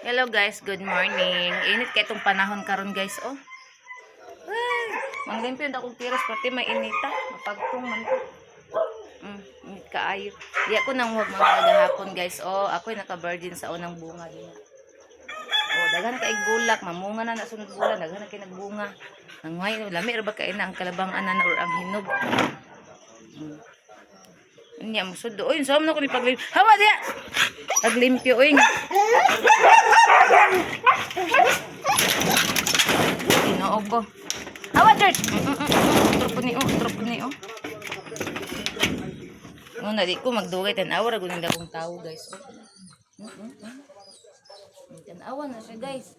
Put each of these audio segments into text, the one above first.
Hello guys, good morning. Init kay itong panahon karon guys, oh. Ay, manglimpyo na akong tiras pati mainita, mapagtong man ko. Init kaayo. Di ako nang huwag mga gahapon guys, oh. Ako'y naka-virgin sa unang bunga din. Oh, daghan kay bulak, mamunga na sunod bulan, daghan kay nagbunga. Nangway, lami ra ba kay na ang kalabang anan or ang hinog. Nya musudo. Oy, saan na ko ni paglimpyo. Hawa diya. Paglimpyo oy. Tinoo ko. Hawa dirt. Tropo ni oh. Muna di ko magdugay tan-awa ra guning dakong tawo guys. Tan-awa na siya guys.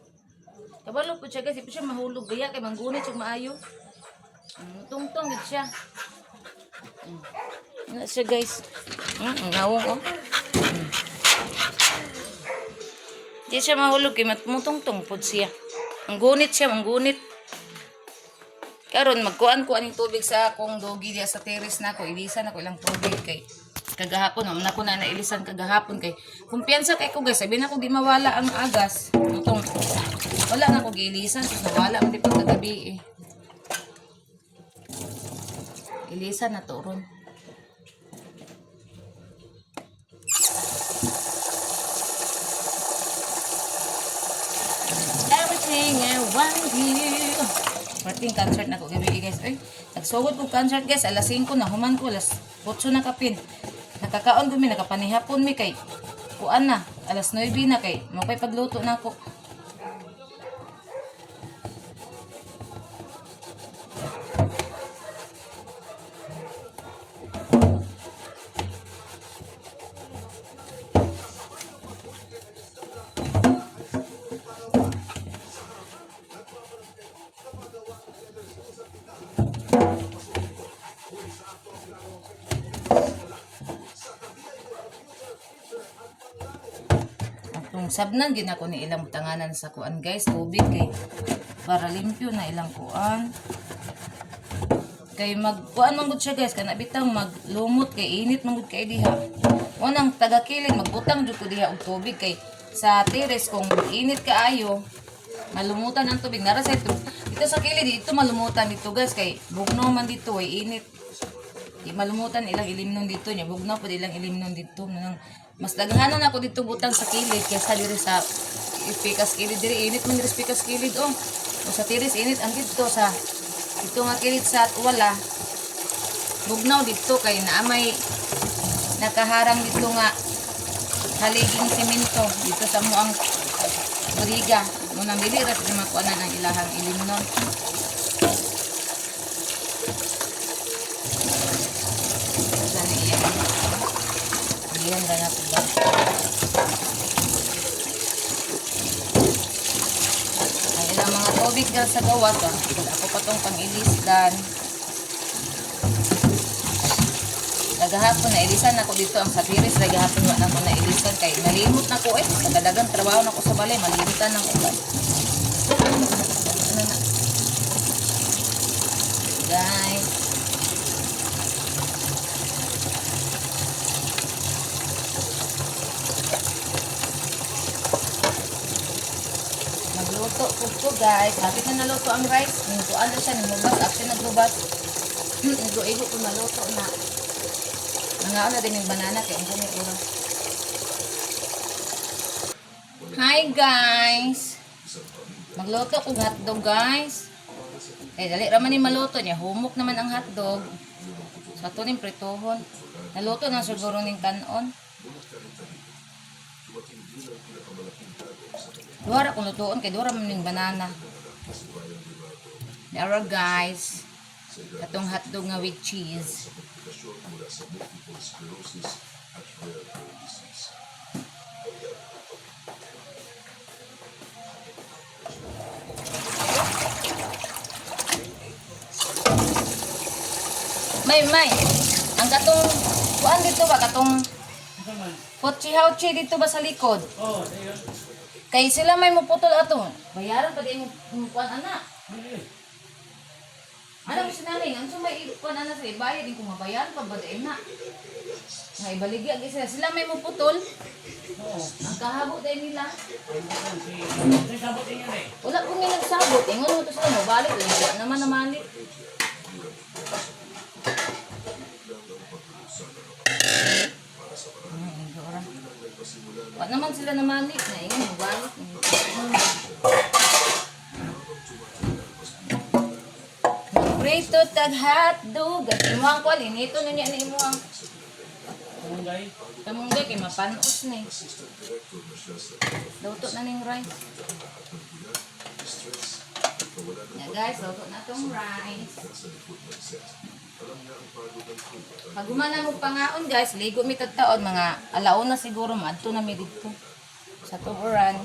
Kabalo po siya guys, ipo siya mahulog gaya kay manggunit siya maayo. Tungtong gid siya. Na siya guys. Nawong oh. Di siya mahulog kay matmutong-tong pod siya. Ang gunit siya, ang gunit. Karon magkuan ko aning tubig sa akong dogi diya sa terrace nako. Ilisan ako ilang tubig kay kagahapon na ko na nailisan kagahapon kay kumpiyansa kay ko guys. Sabi na ko di mawala ang agas. Itong wala na ko giilisan so nawala man di pag kagabi eh. Ilisan na to ron. Everything I want you. Parting concert na ko gabi guys. Ay, nagsugod ko concert guys. Alas 5 na human ko. Alas 8 na kapin. Nakakaon ko mi. Nakapanihapon mi kay. Kuan na. Alas 9 na kay. Mapay pagluto na ako. Sabnan gid ako ni ilang tanganan sa kuan guys, tubig kay para limpyo na ilang kuan. Kay magkuan man gud siya guys, kana bitang maglumot kay init man gud kay diha. Unang taga-kilid magbutang jud ko diha og tubig kay sa terrace kung init kaayo, malumutan ang tubig nara sa ito. Dito sa kilid dito malumutan dito guys kay bugnaw man dito ay init. Di malumutan ilang ilimnon dito nya, bugnaw pud ilang ilimnon dito nang mas daghanan ako dito butang sa kilid kaysa diri sa ipikas kilid diri init man diri sa pikas kilid oh. O sa tiris init ang dito sa dito nga kilid sa wala bugnaw dito kay naamay nakaharang dito nga haliging semento dito sa muang buriga mo nang dili ra sa makuanan ang ilahang ilimnon. Yan ganap ba? Ang ilang mga tubig dyan sa gawas ako pa tong pang-ilisdan. Nagahapon na ilisan ako dito ang satiris. Nagahapon na ako na ilisan kay nalimot na ko nagadagang trabaho na ko sa balay malimitan ng ulan. Guys, luto ko guys. Habit na naluto ang rice. Nutuan na siya. Nilubas. Actually naglubas. Igo-igo ko naluto na. Nangaon na din yung banana. Kaya hindi may oras. Hi guys. Magluto ko hotdog guys. Dali raman yung maluto niya. Humok naman ang hotdog. Sa ito rin pritohon. Naluto na siguro ng kanon. Duwara kung lutuon kay duwara man ning banana. Dara guys. Katong hotdog nga with cheese. May. Ang katong kuan dito ba katong Pochi-hauchi dito ba sa likod? Oo, ayun. Kay sila may muputol ato. Bayaran pa din yung kuan ana. Ano mo sinaling? Ang sumay ikuan na sa ibayad din kung mabayan pa ba dahil na. Nga ibaligya sila. Sila may muputol. Oo. Ang kahabo dahil nila. May sabot din yan eh. Wala po nga nagsabot. Ingon mo to sila mo. Balik. Wala naman namalik. Wala naman sila namalik. Ingon mo balik. Prito tag hotdog. At imuhang ko. Linito na niya na imuhang. Kamunggay. Kamunggay kay mapanos na eh. Luto na ning rice. Yeah guys, luto na tong rice. Pag gumana mo pangaon guys, ligo mi taon mga alauna siguro maadto na mi dito sa tuburan.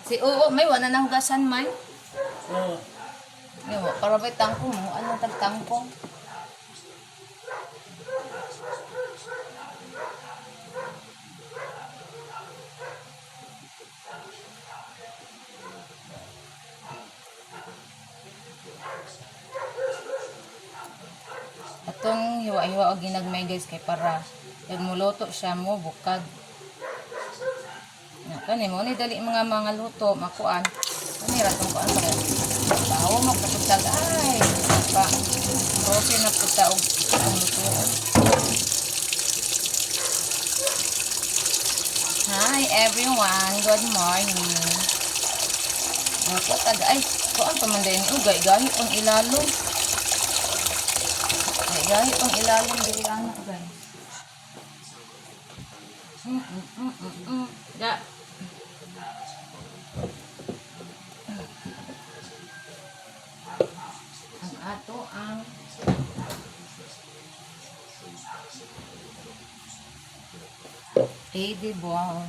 Si Oo, may wala na hugasan may. Oo. Yo, para may tangkong mo, ano tagtangkong? Atong hiwa-hiwa og ginagmay guys kay para pag muluto siya mo bukag. Na kani mo ni dali mga luto makuan. Kani ra tong kuan ba. Bawo mo kaputag ay pa. Okay na puta og luto. Hi everyone, good morning. Ako tag ay kuan pa man din ugay gahi pang ilalom. Gahi pang ilalim diri ana guys. Da. Ang ato ang edible.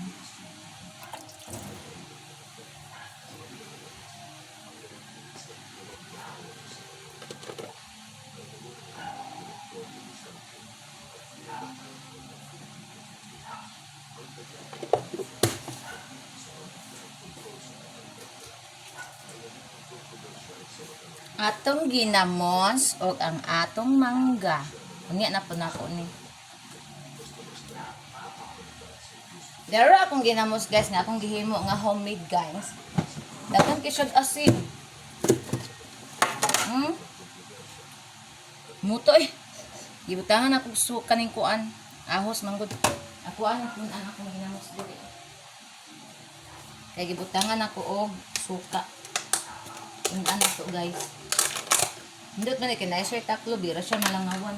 Atong ginamos o ang atong mangga. Unya na po na ko ni. Daro akong ginamos guys nga akong gihimo nga homemade guys. Dagan kisod asin. Muto eh. Gibutangan ako kaning kuan. Ahos manggod. Ako ang akong ginamos diri. Kay gibutangan ako og suka. Yung ano to guys. Hindot man ikin na sir taklo bira siya malangawan.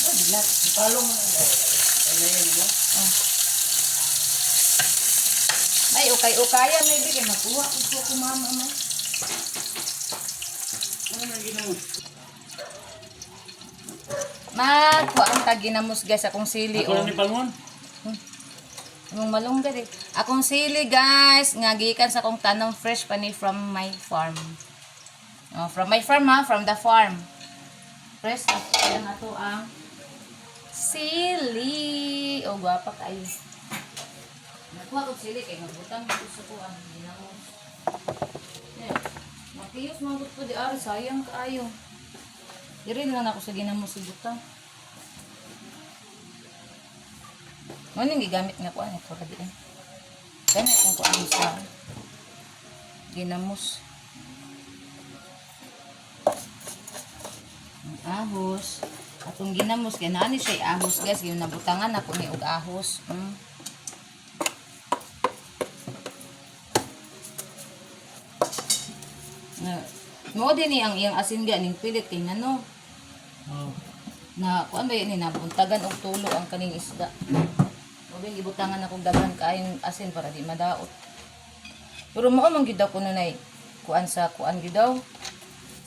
Oh, dilat. Palong mo na. Ayan mo. Oh. Ay, ukay-ukaya may bigay. Magkuha ko ko mama mo. Ano na ginawa? Magkuha ang taginamos guys. Akong sili. Ako lang ni Palmon. Yung malunggay eh. Akong sili guys. Nga gikan sa akong tanong fresh pa ni from my farm. Oh, from my farm ha. From the farm. Fresh. Kaya nga to ang sili. Oh, gwapa kayo. Nakuha ko sili kay magbutang gusto ko ang ginamos. Yeah. Makiyos magbut po di ari sayang kaayo. Dirin lang ako sa ginamos si butang. Ano yung gigamit nga ko ano ito lagi eh. Ganit kung ko ano sa ginamos. Ang ahos. Atong ginamos kay nani siya ahos guys. Yung nabutangan ako ni og ahos. Mo din ang iyang asin ga ning pilit kay ngano Oh. Na kuan ba yun nabuntagan og tulo ang kaning isda. Mabing ibutangan akong daghan kaayong asin para di madaot. Pero mao man gyud ako nunay kuan sa kuan gyud daw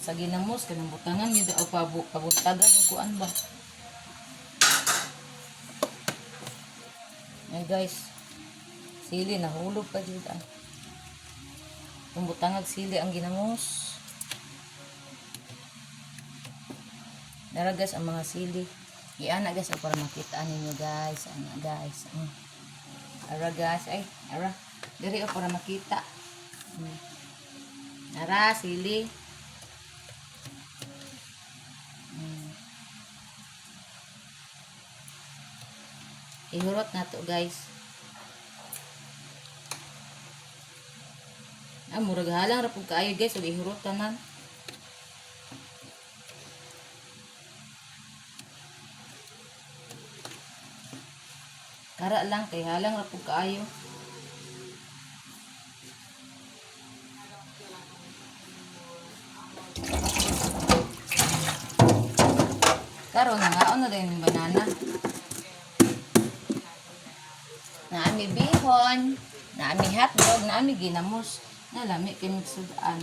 sa ginamos kanang butangan gyud o pabuntagan ang kuan ba. Ay guys, sili nahulog pa gyud ah. Kung butangag sili ang ginamos. Dara guys ang mga sili. Iana guys para makita ninyo guys. Ana guys. Ara guys ay ara. Diri para makita. Ara sili. Ihurot na to guys. Murag halang ra pud kaayo guys ug ihurot tanan. Kara lang kay halang ra pud kaayo. Karon nga ano din yung banana. Naami bihon, naami hotdog, naami ginamos. Nalami kinig sudan.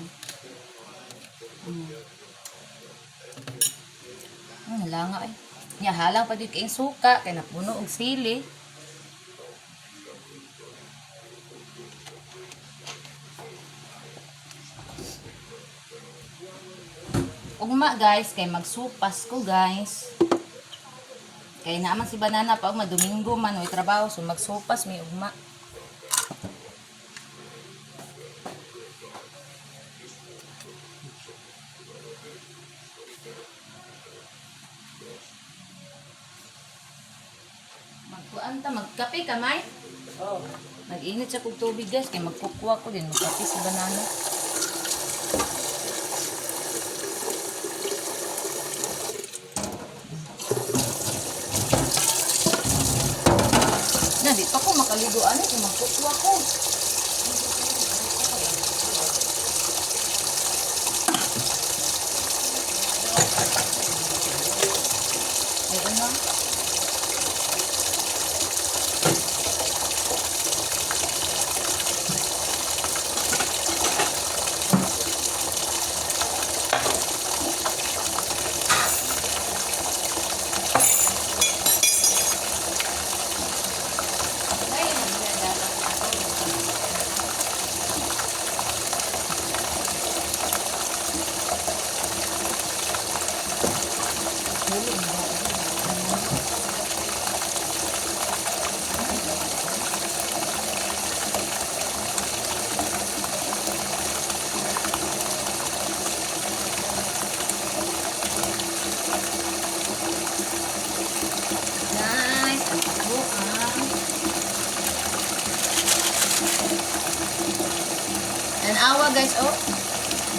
Nalanga eh. Nya halang pa dito kayong suka, kay napuno og sili. Ugma guys, kay magsupas ko guys. Kay naman si banana pag madomingo man o trabaho, so magsupas may ugma. Magkape ka, May? Oh. Mag-init sa kong tubig, guys. Kaya magkukuha ko din. Magkape si banana. Na, di pa ko makaligo. Ano? Kaya magkukuha ko. Ay, ano? Awa guys, oh.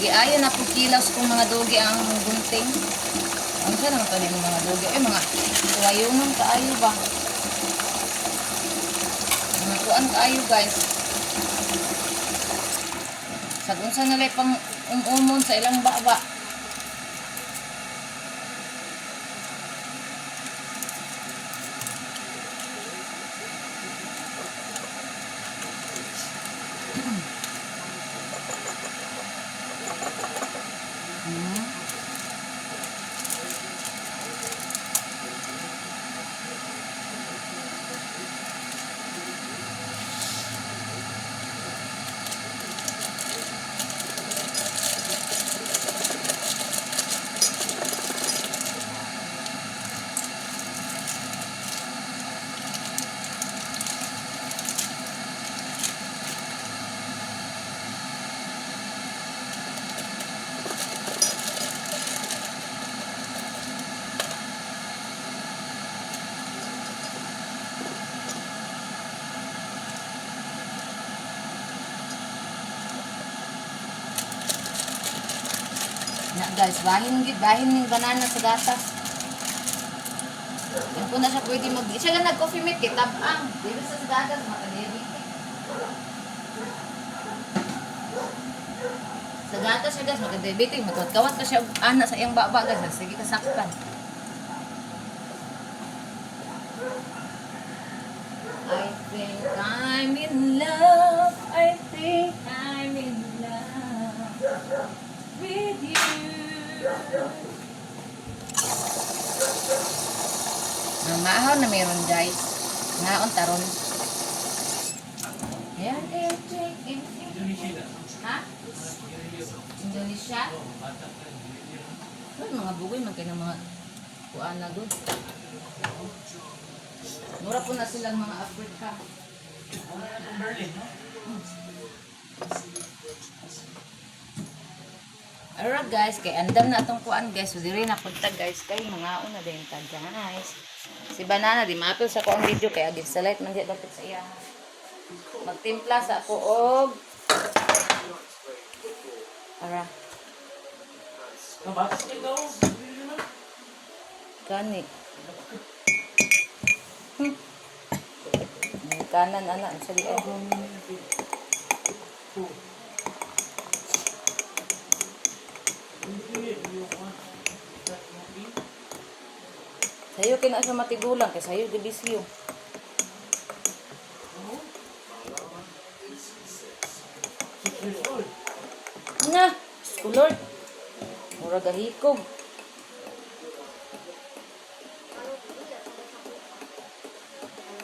Giayo na po kilos kung mga dogi ang gunting. Ang saan naman tayo mga dogi? Mga tuwayungan kaayo ba? Mga tuan kaayo guys. Sa unsa nila pang umumon sa ilang baba. Na guys, bahin ng banana sa gatas. Yan po na siya pwede siya nga nag-coffee mate, kitabang. Dito sa gatas, makadiabetic. Sa gatas siya guys, makadiabetic. Magkawat pa siya, anak sa iyang baba guys. Sige kasaktan. think I'm in love. I think I'm in love with you. Namahaw na meron guys. Naon taron. Ayan, Indonesia. ha? Indonesia? Ay, mga bugoy, man kayo ng mga kuan na good. Mura po na silang mga Africa. Wala na itong Berlin, no? Alright guys, kay andam na itong kuan guys. So diri na punta guys, kay mga una din ta guys. Si Banana di maapil sa kuang video kay agin sa light man di dapat sa iya. Magtimpla sa ako og ara Kabasket daw. kani. May kanan ana sa di ay. Sayo kina sa matigulang kay sayo gibisyo. Na, Lord. Mura gahikog.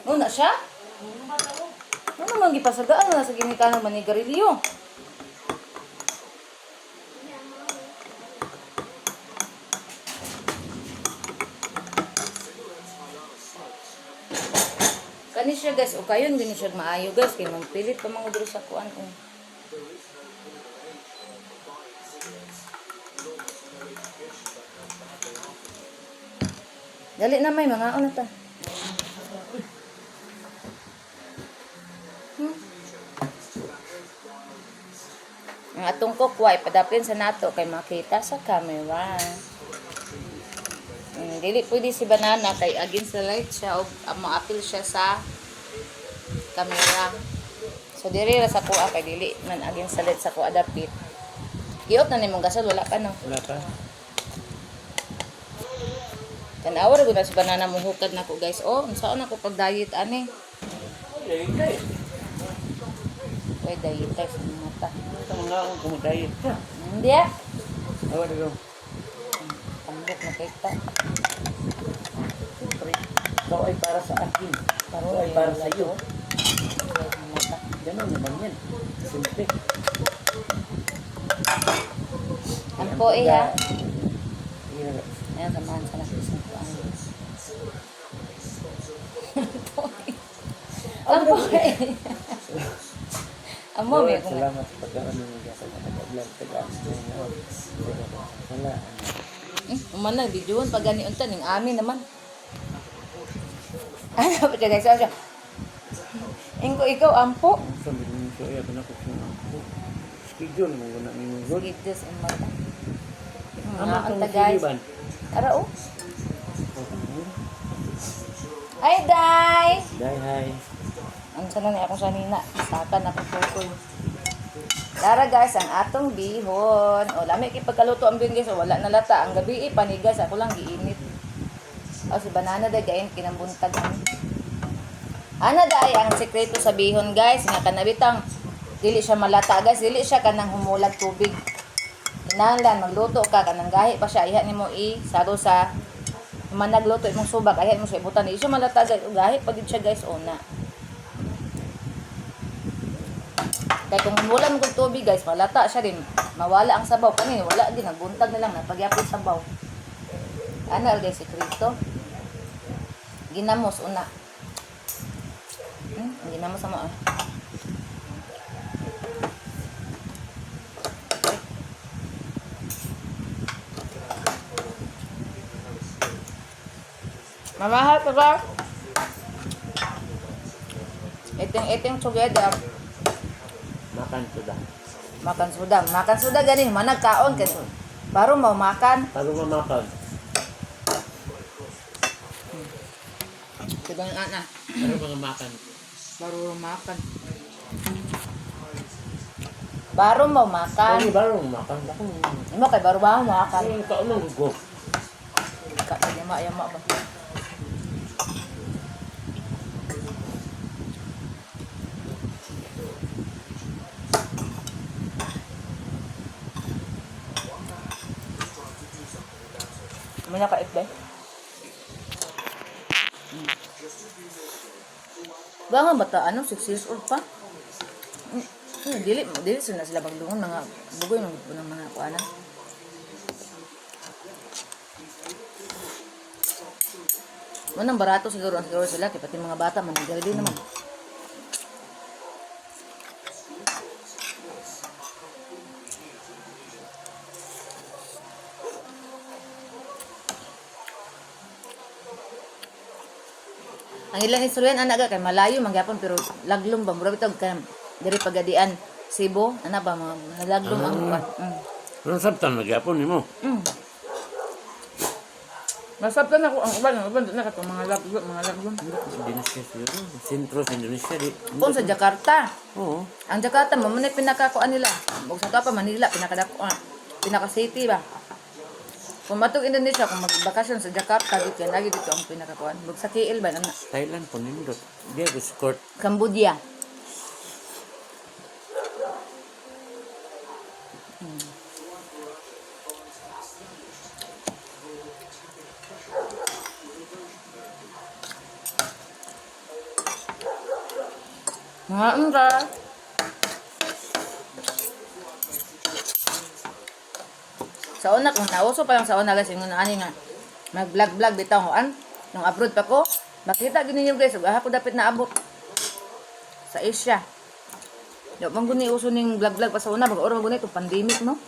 Ano na siya? Ano naman gipasagaan na sa ginikanan man ni Garilio? Kani siya guys, o kayon din siya maayo guys, kay magpilit pa mga duro sa kuan ko. Dali na may mga ano ta. Ang atong kukway, padapin sa nato kay makita sa camera. Dili pwede si Banana kay against the light siya o ma-appeal siya sa camera. So diri ra sa kuha kay dili man against the light sa kuha dapit. Giot na nimong gasol wala pa no. Wala pa. Tanawa ra gud na si Banana muhukad nako guys. Oh, unsaon ako pag diet ani? Okay. Oy diet tayo sa mata. Ito mga akong kumudayit ka. Hindi ah. Awa dito. Pambok na kita. Siyempre, ikaw ay para sa akin. Ikaw ay para sa iyo. Ganun naman yan. Simple. Ang po iya. Iya. Ayan, samahan sa natin sa kuha. Ang po iya. Amo may kung Salamat sa pagkaano mo sa pag-vlog wala. umana videoon pag gani unta ning amin naman. Ano pa guys siya. Ingko ikaw ampo. Sa mga so ay ako ko schedule mo na ni good. Give this in mata. Ama Anta kang guys. siliban. Tara oh. Ay day. Hi. Ang sana ni akong sanina. Sakan ako tukoy. Tara guys, ang atong bihon. O, lami kay pagkaluto ang bihon guys. O, wala na lata. Ang gabi panigas. Ako lang giinit. O, si Banana day gain kinambuntag. Ana day ang sekreto sa bihon guys. Nga kanabitang dili siya malata guys. Dili siya kanang humulag tubig. Kinahanglan magluto ka kanang gahi pa siya. Iha nimo isaro sa man nagluto imong subak. Iha mo siya ibutan. Di siya malata guys. O, gahi pa gid siya guys. Una. Kaya kung wala mo tubig guys, malata siya rin. Mawala ang sabaw. Kanina, wala din. Nagbuntag na lang. Napagyapit sabaw. Ano guys, sekreto? Ginamos, una. Ginamos sama. Mamahal ka ba? Iting together. Makan sudah. Makan sudah ganin manag kaon kay baru mau makan. Baru mamakan. Sudah ana. Baru mamakan. Baru makan. Baru mau makan. Baru mamakan. Ako. Imo kay baru ba makan. Ay, kaunang go. Ka yama ba. May nakait ba? Ba nga bata, 6 years old pa? Dili sila baglungon, mga bugoy, mga mga kuanan. Manang barato siguro sila, kaya pati mga bata, manigal din naman. Ang ilang istoryan anak kay malayo mangyapon pero laglom ba mura bitog kay diri pagadian Cebu ana ba mga laglom ang kuan. Ano sabtan magyapon nimo? Masabtan ako ang uban na kato mga laglom. Indonesia siguro. Sentro sa Indonesia di. Kung sa Jakarta. Oo. Ang Jakarta mo man pinakakuan nila. Ug sa pa Manila pinakadako pinaka city ba. Kung matog Indonesia kung magbakasyon sa Jakarta dito lagi dito ang pinakakuan. Ug sa KL ba na Thailand po nindot. Di ako escort. Cambodia. Mga undra. Sa una kung nauso pa lang sa una guys yung ani nga mag-vlog bitaw ko nung abroad pa ko makita gini niyo guys ug ako dapat naabot sa Asia. Yo man guni uso ning vlog pa sa una bag oro guni to pandemic no.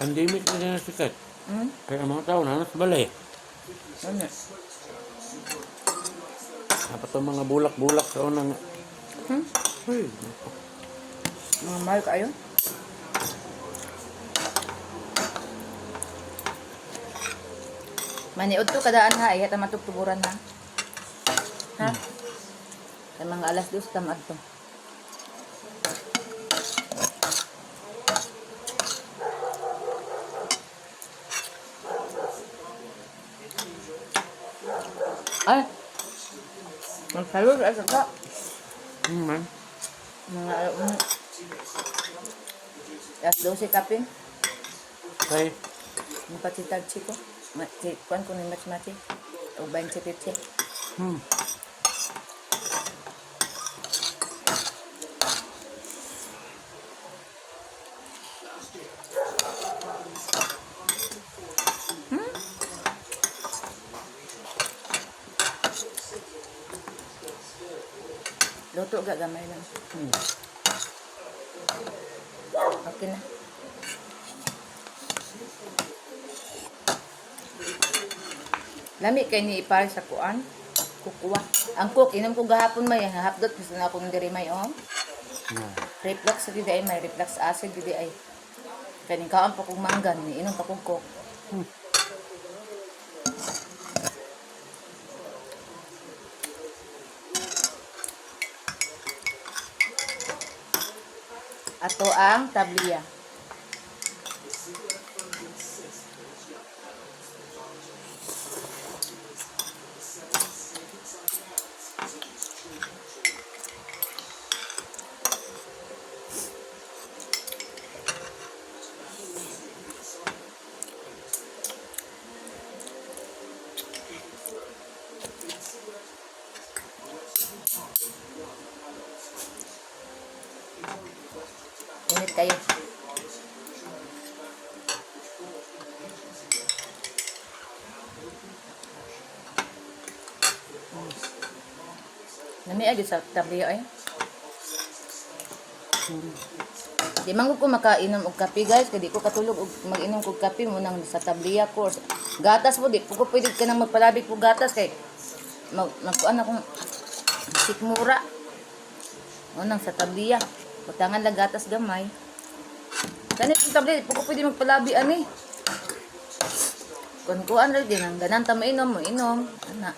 Pandemic na din sikat. Kaya mga tao na sa balay. Ano? Dapat ang mga bulak-bulak sa unang... Uy. Mga mahal kayo? Maniod to kadaan ha, ay hata matugtuburan ha. Ha? Kay mga alas 2 tamad to. Ay! Magsalud ay saka. Man. Mga alas 12 kapin. Kay, Napatitag chiko. Kuan ko ni mati. O 20 piche. Luto ga gamay lang. Okay na. Lami kay ni ipare sa kuan. Kukuha. Ang cook inom ko gahapon may hapdot gusto na akong diri may reflux sa gidi ay may reflux acid gidi ay. Kaning kaon pa kong manggan ni inom pa kong cook. Ato ang tabliya. Init kayo. Nami agi sa tabliyo ay. Di man ko makainom og kape guys, kadi ko katulog og mag-inom og kape mo nang sa tabliya ko. Gatas mo di ko pwede ka nang magpalabig og gatas kay magkuan akong sikmura. Mo nang sa tabliya. Utangan lang gatas gamay. Kanit yung tablet, po ko pwede magpalabi ani. Kung kuan rin din, ang ganan ta mainom, ana.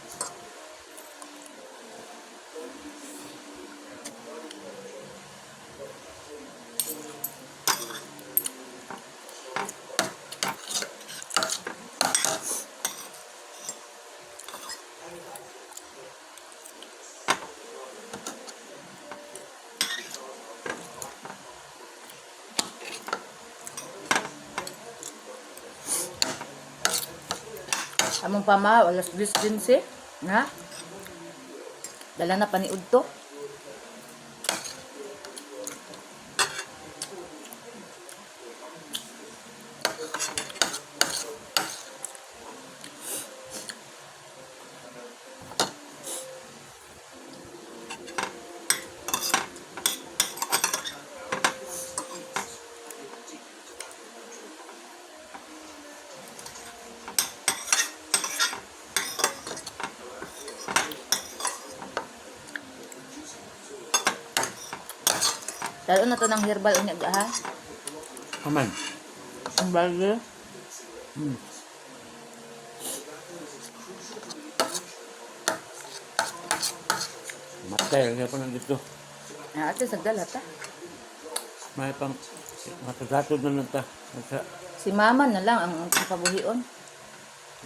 Among pama, alas 10:15. Na? Dala na paniud to. Lalo na to ng herbal unya ha. Aman. Ang bagay. Matay, kaya pa nandito. Na ate sagdala ta. May pang matagatod na lang ta. Si mama na lang ang kapabuhion.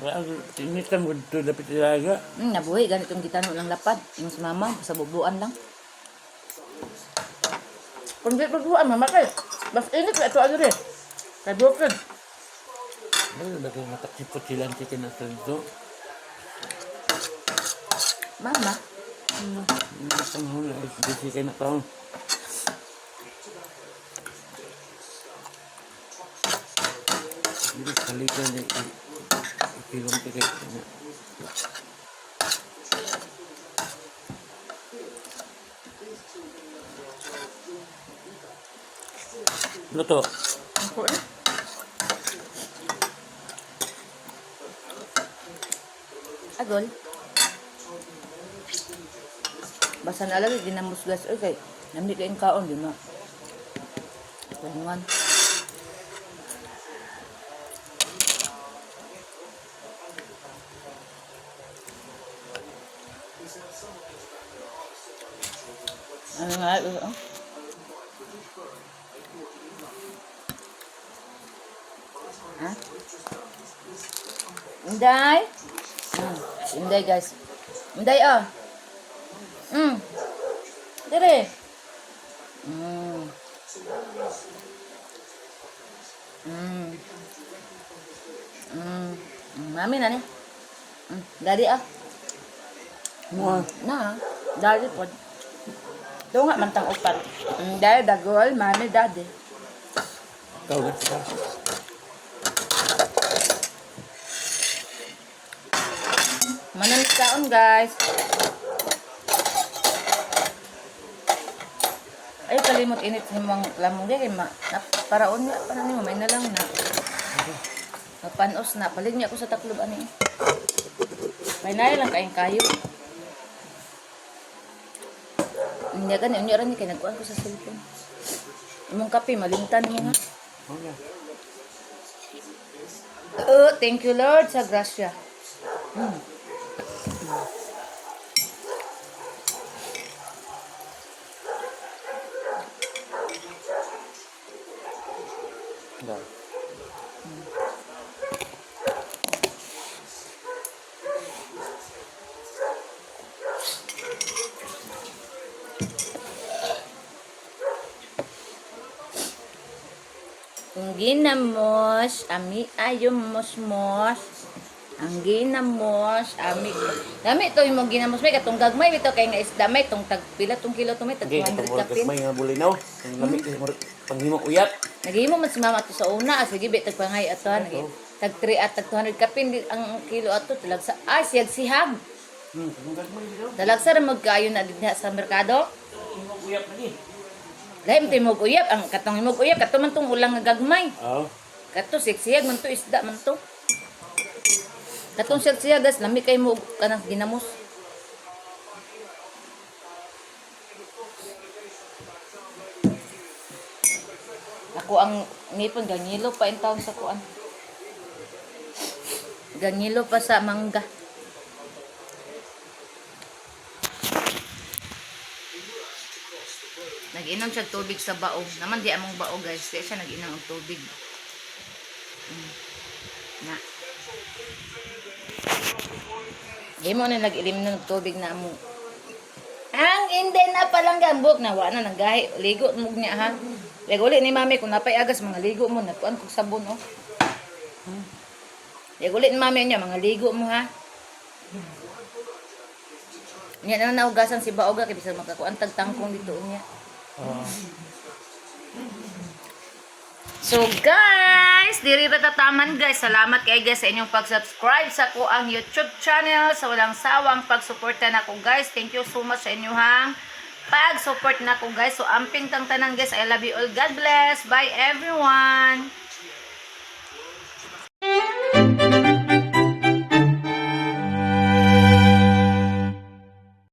Kaya tinitan mo dito dapat ilaga. Nabuhi ganitong gitano lang lapad. Yung si mama sa bubuan lang. Kung di pagbuan mama kay. Bas init pa ito ano rin. Kay broken. Ano ba kayo matakipot silang chicken na dito? Mama. Ang hula, busy kayo na taon. Hindi kalikan niya ikilong tikay. Ano to? Ako eh. Agol. Basta na lagi ginamusgas kay namdi kayong kaon di ma. Kunuan. Ano nga ito? Ha? Inday? Inday guys. Inday oh. Dire. Mami na ni. Daddy ah. Na. Daddy pod. Ito nga mantang upat. Daddy dagol, mami daddy. Ikaw na siya. Manamis kaon guys. Ay kalimot init himong lamong kay paraon nga para nimo may na lang na. Panos na palig niya ako sa taklob ani. May na lang kayong kayo. Hindi ka ni unya ra ni kay nagkuan ko sa cellphone. Imong kape malimtan mo ha. Okay. Oh, thank you Lord sa grasya. Dah. Kung ginamos, ami ayom mosmos. Ang ginamos, ami. Dami to yung ginamos may katong gagmay bitaw kay nga isda may tong tag pila tong kilo to may tag Okay, 200 itong kapin. may nga bulinaw. Ang lamig kasi panghimok uyat. Naghimo man si mama to sa una, sige bitag pangay ato nagi. Tag 3 at tag 200 kapin ang kilo ato talag sa siyag sihag. Ang gagmay dito. Talag sa magkaayo na dinha sa merkado. Himok uyat lagi. Lahi mo timog uyab ang katong himog uyab kato man tong ulang nga gagmay. Oh. Kato siksiyag man to isda man to. Katong siksiyag gas lami kay mo kanang ginamos. Ako ang ngipon ganyilo pa in taon sa kuan. Ganyilo pa sa mangga. Nag-inom siya tubig sa bao. Naman di among bao guys. Di siya nag-inom ng tubig. Na. Di mo na nag-ilim ng tubig na mo. Ang hindi na palang gambok na wala na nagahi. Ligo mo niya ha. Ligo ulit ni mami kung napay agas mga ligo mo. Nagkuhan kong sabon oh. Ulit mami niya, mga ligo mo ha. Niya na naugasan si Baoga kay bisa makakuan tagtangkong dito niya. So guys, diri ra tataman guys. Salamat kay guys sa inyong pag-subscribe sa ko ang YouTube channel, sa walang sawang pagsuporta nako guys. Thank you so much sa inyong pag-support nako guys. So amping tang tanan guys. I love you all. God bless. Bye everyone.